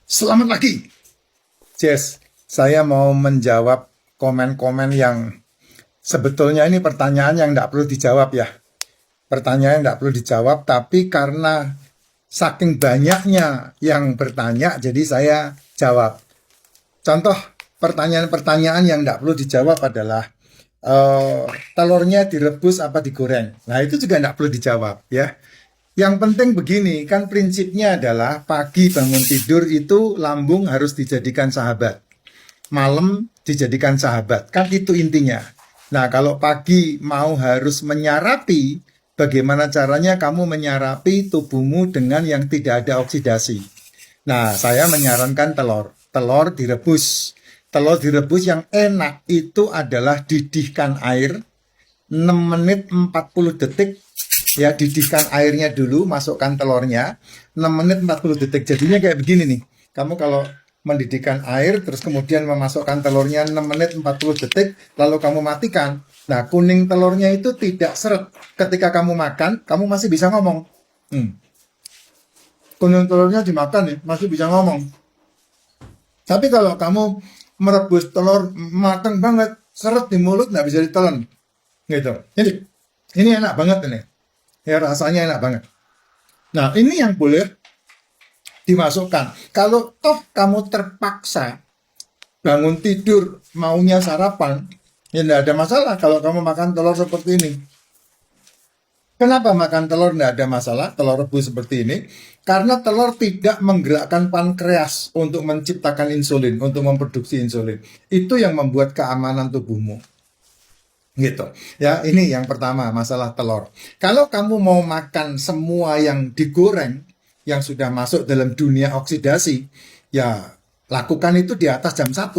Selamat pagi, Jess. Saya mau menjawab komen-komen yang sebetulnya ini pertanyaan yang tidak perlu dijawab ya. Pertanyaan yang tidak perlu dijawab, tapi karena saking banyaknya yang bertanya, jadi saya jawab. Contoh pertanyaan-pertanyaan yang tidak perlu dijawab adalah eh, telurnya direbus apa digoreng. Nah itu juga tidak perlu dijawab ya. Yang penting begini, kan prinsipnya adalah pagi bangun tidur itu lambung harus dijadikan sahabat. Malam dijadikan sahabat. Kan itu intinya. Nah, kalau pagi mau harus menyarapi, bagaimana caranya kamu menyarapi tubuhmu dengan yang tidak ada oksidasi? Nah, saya menyarankan telur. Telur direbus. Telur direbus yang enak itu adalah didihkan air 6 menit 40 detik, ya, didihkan airnya dulu, masukkan telurnya 6 menit 40 detik. Jadinya kayak begini nih. Kamu kalau mendidihkan air terus kemudian memasukkan telurnya 6 menit 40 detik lalu kamu matikan. Nah, kuning telurnya itu tidak seret. Ketika kamu makan, kamu masih bisa ngomong. Kuning telurnya dimakan ya, masih bisa ngomong. Tapi kalau kamu merebus telur matang banget, seret di mulut nggak bisa ditelan. Gitu. Ini enak banget ini. Ya rasanya enak banget. Nah, ini yang boleh dimasukkan. Kalau toh kamu terpaksa bangun tidur maunya sarapan, ya tidak ada masalah kalau kamu makan telur seperti ini. Kenapa makan telur tidak ada masalah, telur rebus seperti ini? Karena telur tidak menggerakkan pankreas untuk menciptakan insulin, untuk memproduksi insulin. Itu yang membuat keamanan tubuhmu. Gitu. Ya, ini yang pertama, masalah telur. Kalau kamu mau makan semua yang digoreng, yang sudah masuk dalam dunia oksidasi, ya lakukan itu di atas jam 1.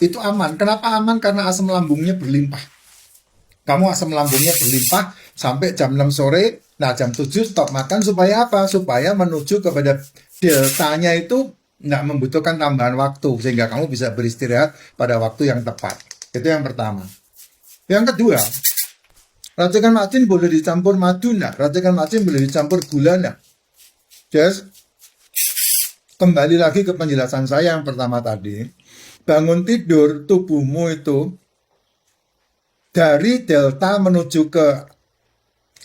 Itu aman. Kenapa aman? Karena asam lambungnya berlimpah. Kamu asam lambungnya berlimpah sampai jam 6 sore, nah jam 7 stop makan supaya apa? Supaya menuju kepada deltanya itu tidak membutuhkan tambahan waktu sehingga kamu bisa beristirahat pada waktu yang tepat. Itu yang pertama. Yang kedua, racikan macin boleh dicampur madu enggak? Racikan macin boleh dicampur gula enggak? Just kembali lagi ke penjelasan saya yang pertama tadi. Bangun tidur tubuhmu itu dari delta menuju ke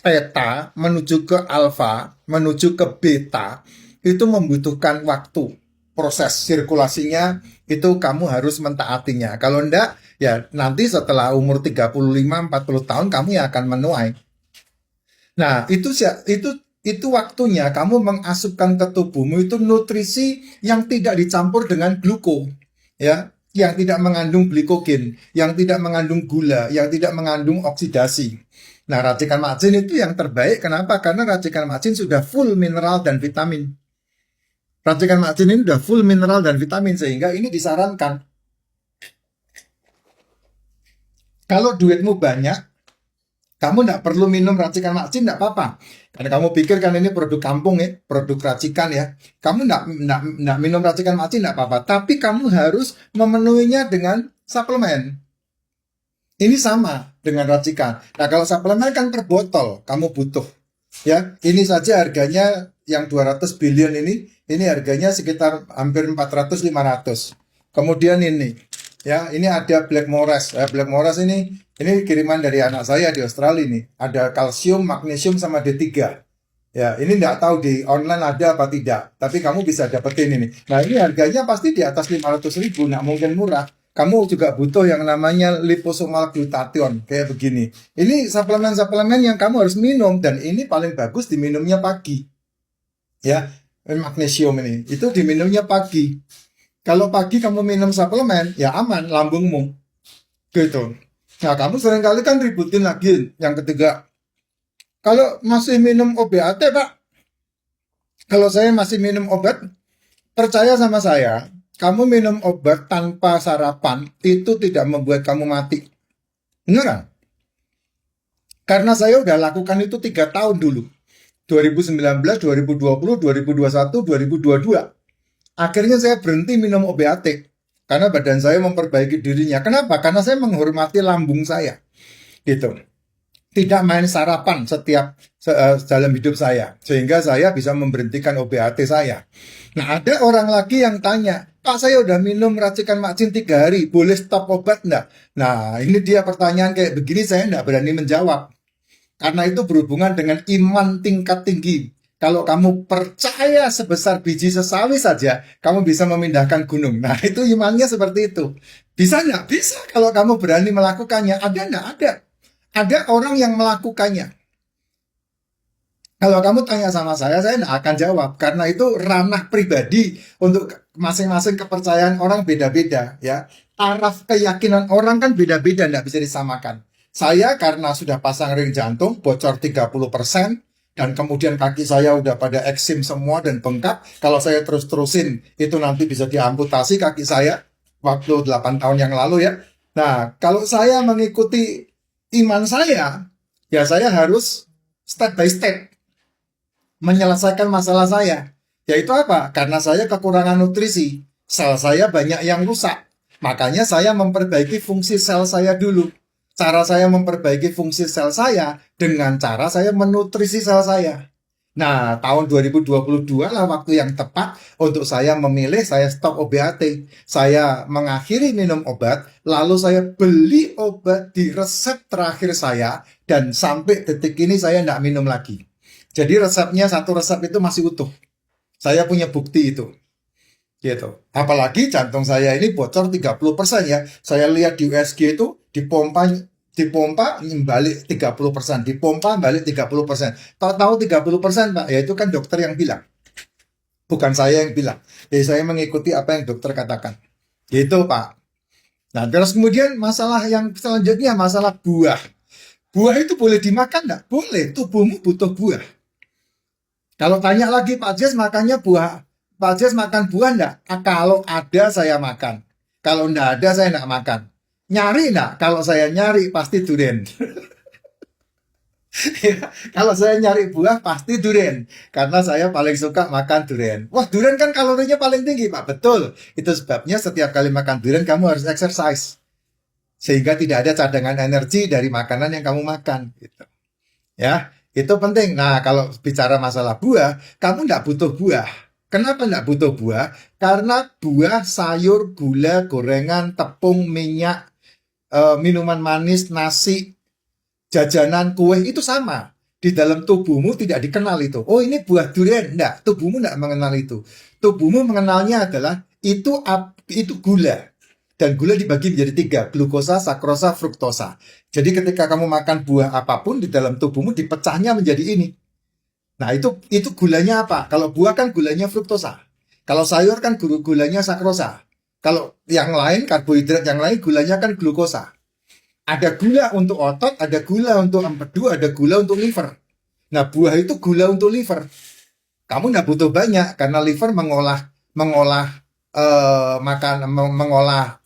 theta, menuju ke alfa, menuju ke beta, itu membutuhkan waktu. Proses sirkulasinya itu kamu harus mentaatinya. Kalau enggak, ya nanti setelah umur 35-40 tahun kamu yang akan menuai. Nah, itu waktunya kamu mengasupkan ke tubuhmu itu nutrisi yang tidak dicampur dengan gluko, ya, yang tidak mengandung glikogen, yang tidak mengandung gula, yang tidak mengandung oksidasi. Nah, racikan macin itu yang terbaik. Kenapa? Karena racikan macin sudah full mineral dan vitamin. Racikan macin ini sudah full mineral dan vitamin sehingga ini disarankan. Kalau duitmu banyak, kamu tidak perlu minum racikan macin, tidak apa-apa. Karena kamu pikir kan ini produk kampung ya, produk racikan ya. Kamu tidak minum racikan macin, tidak apa-apa. Tapi kamu harus memenuhinya dengan suplemen. Ini sama dengan racikan. Nah, kalau suplemen kan per botol, kamu butuh. Ya, ini saja harganya yang 200 billion ini harganya sekitar hampir 400-500. Kemudian ini ada Blackmores. Blackmores ini kiriman dari anak saya di Australia ini. Ada kalsium, magnesium sama D3. Ya, ini nggak tahu di online ada apa tidak. Tapi kamu bisa dapetin ini. Nah, ini harganya pasti di atas 500.000, nggak mungkin murah. Kamu juga butuh yang namanya liposomal glutathione, kayak begini. Ini suplemen-suplemen yang kamu harus minum, dan ini paling bagus diminumnya pagi. Ya, magnesium ini, itu diminumnya pagi. Kalau pagi kamu minum suplemen, ya aman lambungmu. Gitu. Nah, kamu seringkali kan ributin lagi. Yang ketiga, kalau masih minum OBAT, Pak, kalau saya masih minum obat, percaya sama saya, kamu minum obat tanpa sarapan itu tidak membuat kamu mati. Beneran? Karena saya udah lakukan itu 3 tahun dulu. 2019, 2020, 2021, 2022. Akhirnya saya berhenti minum OBAT. Karena badan saya memperbaiki dirinya. Kenapa? Karena saya menghormati lambung saya. Gitu. tidak main sarapan setiap dalam hidup saya, sehingga saya bisa memberhentikan OBAT saya. Nah, ada orang lagi yang tanya, Pak, saya udah minum racikan Makcin 3 hari, boleh stop obat enggak? Nah, ini dia pertanyaan kayak begini, saya enggak berani menjawab. Karena itu berhubungan dengan iman tingkat tinggi. Kalau kamu percaya sebesar biji sesawi saja, kamu bisa memindahkan gunung. Nah, itu imannya seperti itu. Bisa nggak? Bisa kalau kamu berani melakukannya. Ada nggak? Ada. Ada orang yang melakukannya. Kalau kamu tanya sama saya nggak akan jawab. Karena itu ranah pribadi untuk masing-masing kepercayaan orang beda-beda. Ya, taraf keyakinan orang kan beda-beda, nggak bisa disamakan. Saya karena sudah pasang ring jantung, bocor 30%, dan kemudian kaki saya udah pada eksim semua dan bengkak. Kalau saya terus-terusin, itu nanti bisa diamputasi kaki saya waktu 8 tahun yang lalu ya. Nah, kalau saya mengikuti iman saya, ya saya harus step by step menyelesaikan masalah saya. Yaitu apa? Karena saya kekurangan nutrisi, sel saya banyak yang rusak. Makanya saya memperbaiki fungsi sel saya dulu. Cara saya memperbaiki fungsi sel saya dengan cara saya menutrisi sel saya. Nah, tahun 2022 lah waktu yang tepat untuk saya memilih saya stop OBAT. Saya mengakhiri minum obat, lalu saya beli obat di resep terakhir saya, dan sampai detik ini saya tidak minum lagi. Jadi resepnya, satu resep itu masih utuh. Saya punya bukti itu. Gitu. Apalagi jantung saya ini bocor 30% ya. Saya lihat di USG itu dipompa balik 30%, dipompa balik 30%. Tahu-tahu 30%, Pak, ya itu kan dokter yang bilang. Bukan saya yang bilang. Jadi saya mengikuti apa yang dokter katakan. Gitu, Pak. Nah, terus kemudian masalah yang selanjutnya, masalah buah. Buah itu boleh dimakan enggak? Boleh, tubuhmu butuh buah. Kalau tanya lagi, Pak Jes makannya buah, Pak Jes makan buah enggak? Kalau ada saya makan. Kalau enggak ada saya enggak makan. Nyari enggak? Kalau saya nyari pasti durian. Kalau saya nyari buah pasti durian. Karena saya paling suka makan durian. Wah, durian kan kalorinya paling tinggi, Pak. Betul. Itu sebabnya setiap kali makan durian kamu harus exercise. Sehingga tidak ada cadangan energi dari makanan yang kamu makan. Gitu. Ya, itu penting. Nah, kalau bicara masalah buah, kamu enggak butuh buah. Kenapa enggak butuh buah? Karena buah, sayur, gula, gorengan, tepung, minyak, minuman manis, nasi, jajanan, kue itu sama. Di dalam tubuhmu tidak dikenal itu. Oh, ini buah durian. Enggak, tubuhmu enggak mengenal itu. Tubuhmu mengenalnya adalah itu gula. Dan gula dibagi menjadi 3, glukosa, sakrosa, fruktosa. Jadi ketika kamu makan buah apapun di dalam tubuhmu dipecahnya menjadi ini. Nah, itu gulanya apa? Kalau buah kan gulanya fruktosa. Kalau sayur kan gulanya sakrosa. Kalau yang lain, karbohidrat yang lain, gulanya kan glukosa. Ada gula untuk otot, ada gula untuk empedu, ada gula untuk liver. Nah, buah itu gula untuk liver. Kamu nggak butuh banyak, karena liver mengolah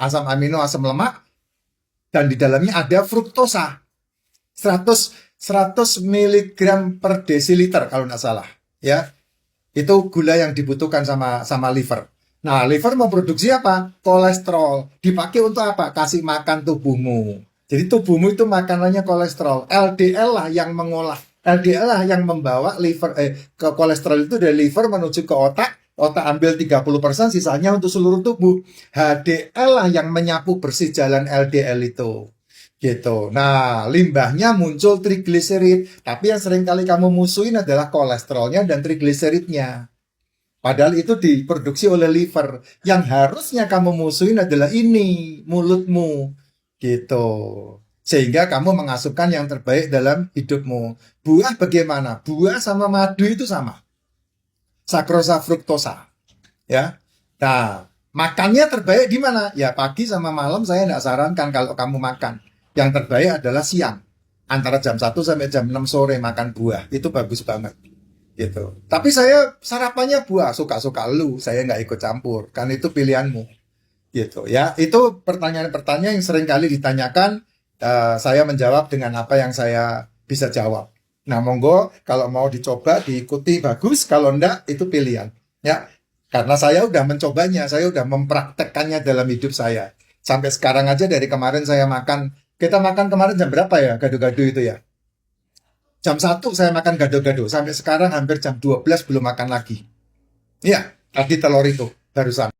asam amino, asam lemak, dan di dalamnya ada fruktosa. 100 mg per desiliter kalau nggak salah. Ya, itu gula yang dibutuhkan sama liver. Nah, liver memproduksi apa? Kolesterol. Dipakai untuk apa? Kasih makan tubuhmu. Jadi tubuhmu itu makanannya kolesterol. LDL lah yang mengolah. LDL lah yang membawa ke kolesterol itu dari liver menuju ke otak. Otak ambil 30%, sisanya untuk seluruh tubuh. HDL lah yang menyapu bersih jalan LDL itu. Gitu. Nah, limbahnya muncul trigliserid. Tapi yang sering kali kamu musuhin adalah kolesterolnya dan trigliseridnya. Padahal itu diproduksi oleh liver. Yang harusnya kamu musuhin adalah ini, mulutmu. Gitu. Sehingga kamu mengasupkan yang terbaik dalam hidupmu. Buah bagaimana? Buah sama madu itu sama. Sakrosa, fruktosa. Ya. Nah, makannya terbaik di mana? Ya, pagi sama malam saya tidak sarankan kalau kamu makan. Yang terbaik adalah siang. Antara jam 1 sampai jam 6 sore makan buah. Itu bagus banget. Gitu. Tapi saya sarapannya buah. Suka-suka lu. Saya nggak ikut campur. Kan itu pilihanmu. Gitu ya. Itu pertanyaan-pertanyaan yang sering kali ditanyakan. Saya menjawab dengan apa yang saya bisa jawab. Nah, monggo kalau mau dicoba, diikuti bagus. Kalau enggak, itu pilihan. Ya. Karena saya udah mencobanya. Saya udah mempraktekkannya dalam hidup saya. Sampai sekarang aja dari kemarin saya makan. Kita makan kemarin jam berapa ya, gado-gado itu ya? Jam 1 saya makan gado-gado. Sampai sekarang hampir jam 12 belum makan lagi. Iya, tadi telur itu barusan.